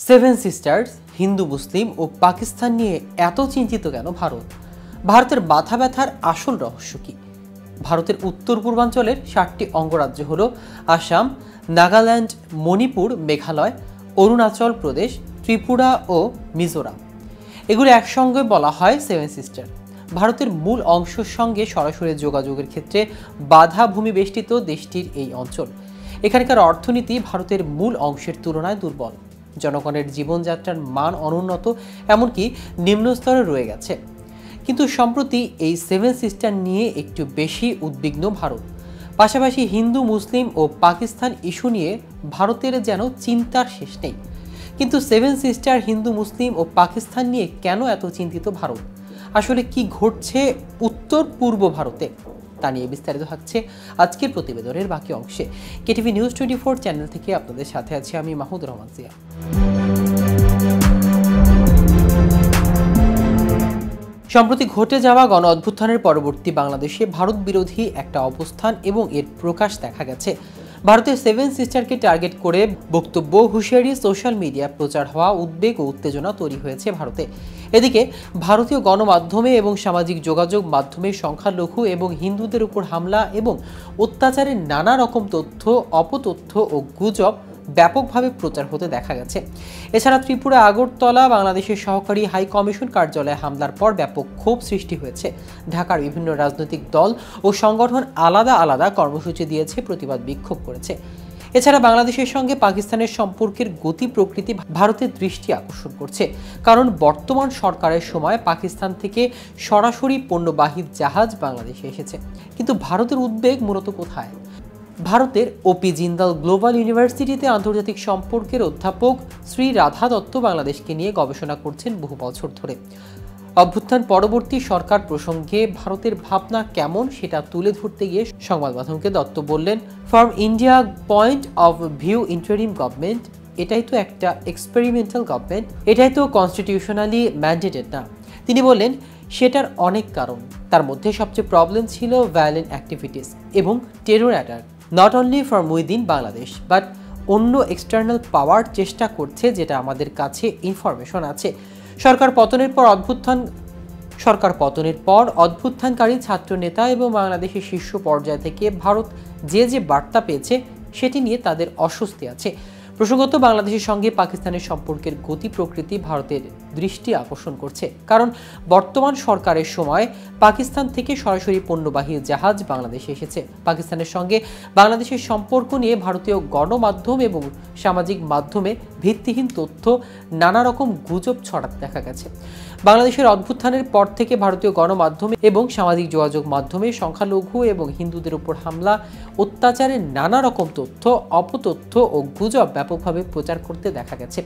Seven sisters, Hindu মুসলিম ও পাকিস্তান নিয়ে এত চিন্তিত কেন ভারত? ভারতের মাথা ব্যথার আসল রহস্য কি? ভারতের উত্তর পূর্বাঞ্চলের 7টি অঙ্গরাজ্য হল আসাম, নাগাল্যান্ড, মণিপুর, মেঘালয়, অরুণাচল প্রদেশ, ত্রিপুরা ও মিজোরাম। এগুলো একসঙ্গে বলা হয় সেভেন সিস্টার। ভারতের মূল অংশের সঙ্গে সরাসরি যোগাযোগের ক্ষেত্রে বাধা ভূমিবেষ্টিত দেশটির এই অঞ্চল। এখানকার অর্থনীতি ভারতের মূল অংশের তুলনায় দুর্বল। জনগণের জীবনযাত্রার মান অনুন্নত, এমনকি নিম্ন স্তরে রয়ে গেছে। কিন্তু সম্প্রতি এই সেভেন সিস্টার নিয়ে একটু বেশি উদ্বিগ্ন ভারত। পাশাপাশি হিন্দু মুসলিম ও পাকিস্তান ইস্যু নিয়ে ভারতের যেন চিন্তার শেষ নেই। কিন্তু সেভেন সিস্টার, হিন্দু মুসলিম ও পাকিস্তান নিয়ে কেন এত চিন্তিত ভারত? আসলে কি ঘটছে উত্তর পূর্ব ভারতে? তা নিয়ে বিস্তারিত থাকছে আজকের প্রতিবেদনের বাকি অংশে। কেটিভি নিউজ 24 চ্যানেল থেকে আপনাদের সাথে আছি আমি মাহমুদুর রহমান জিয়া। সম্প্রতি ঘটে যাওয়া গণ অভ্যুত্থানের পরবর্তী বাংলাদেশে ভারত বিরোধী একটা অবস্থান এবং এর প্রকাশ দেখা গেছে। ভারতের সেভেন সিস্টারকে টার্গেট করে বক্তব্য, হুঁশিয়ারি, সোশ্যাল মিডিয়া প্রচার হওয়া, উদ্বেগ ও উত্তেজনা তৈরি হয়েছে ভারতে। এদিকে ভারতীয় গণমাধ্যমে এবং সামাজিক যোগাযোগ মাধ্যমে সংখ্যালঘু এবং হিন্দুদের উপর হামলা এবং অত্যাচারের নানা রকম তথ্য, অপতথ্য ও গুজব ব্যাপকভাবে প্রচার হতে দেখা গেছে। এছাড়া ত্রিপুরা আগরতলা বাংলাদেশের সহকারী হাই কমিশন কার্যালয়ে হামলার পর ব্যাপক ক্ষোভ সৃষ্টি হয়েছে। ঢাকার বিভিন্ন রাজনৈতিক দল ও সংগঠন আলাদা আলাদা কর্মসূচি দিয়েছে, প্রতিবাদ বিক্ষোভ করেছে। এছাড়া বাংলাদেশের সঙ্গে পাকিস্তানের সম্পর্কের গতি প্রকৃতি ভারতের দৃষ্টি আকর্ষণ করছে, কারণ বর্তমান সরকারের সময় পাকিস্তান থেকে সরাসরি পণ্যবাহী জাহাজ বাংলাদেশে এসেছে। কিন্তু ভারতের উদ্বেগ মূলত কোথায়? ভারতের ওপি জিন্দাল গ্লোবাল ইউনিভার্সিটিতে আন্তর্জাতিক সম্পর্কের অধ্যাপক শ্রী রাধা দত্ত বাংলাদেশকে নিয়ে গবেষণা করছেন বহু বছর ধরে। অভ্যুত্থান পরবর্তী সরকার প্রসঙ্গে ভারতের ভাবনা কেমন সেটা তুলে ধরতে গিয়ে সংবাদ মাধ্যমকে দত্ত বললেন, from India point of view interim government, এটাই তো একটা এক্সপেরিমেন্টাল গভর্নমেন্ট, এটাই তো কনস্টিটিউশনালি ম্যান্ডেটেড না। তিনি বললেন, সেটার অনেক কারণ, তার মধ্যে সবচেয়ে প্রবলেম ছিল ভায়োলেন্ট অ্যাক্টিভিটিস এবং terror attack, not only from within Bangladesh but অন্য এক্সটার্নাল পাওয়ার চেষ্টা করছে, যেটা আমাদের কাছে ইনফরমেশন আছে। সরকার পতনের পর অভ্যুত্থানকারী ছাত্র নেতা এবং বাংলাদেশের শীর্ষ পর্যায় থেকে ভারত যে বার্তা পেয়েছে সেটি নিয়ে তাদের অস্বস্তি আছে। প্রসঙ্গত বাংলাদেশের সঙ্গে পাকিস্তানের সম্পর্কের গতি প্রকৃতি ভারতের দৃষ্টি আকর্ষণ করছে, কারণ বর্তমান সরকারের সময় পাকিস্তান থেকে সরাসরি পণ্যবাহী জাহাজ বাংলাদেশে এসেছে। পাকিস্তানের সঙ্গে বাংলাদেশের সম্পর্ক নিয়ে ভারতীয় গণমাধ্যম এবং সামাজিক মাধ্যমে ভিত্তিহীন তথ্য, নানা রকম গুজব ছড়াতে দেখা গেছে। বাংলাদেশের অভ্যুত্থানের পর থেকে ভারতীয় গণমাধ্যমে এবং সামাজিক যোগাযোগ মাধ্যমে সংখ্যালঘু এবং হিন্দুদের উপর হামলা, অত্যাচারের নানা রকম তথ্য, অপতথ্য ও গুজব ব্যাপকভাবে প্রচার করতে দেখা গেছে।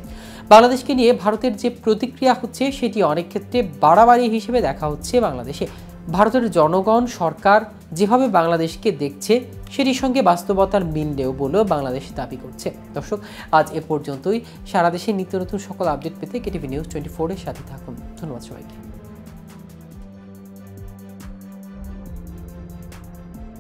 বাংলাদেশকে নিয়ে ভারতের যে প্রতিক্রিয়া হচ্ছে সেটি অনেক ক্ষেত্রে বাড়াবাড়ি হিসেবে দেখা হচ্ছে বাংলাদেশে। ভারতের জনগণ, সরকার যেভাবে বাংলাদেশকে দেখছে সেটির সঙ্গে বাস্তবতার মিল নেই বলেও বাংলাদেশ দাবি করছে। দর্শক, আজ এ পর্যন্তই। সারা দেশে নিত্য নতুন সকল আপডেট পেতে কেটিভি নিউজ 24 এর সাথে থাকুন। ধন্যবাদ সবাইকে।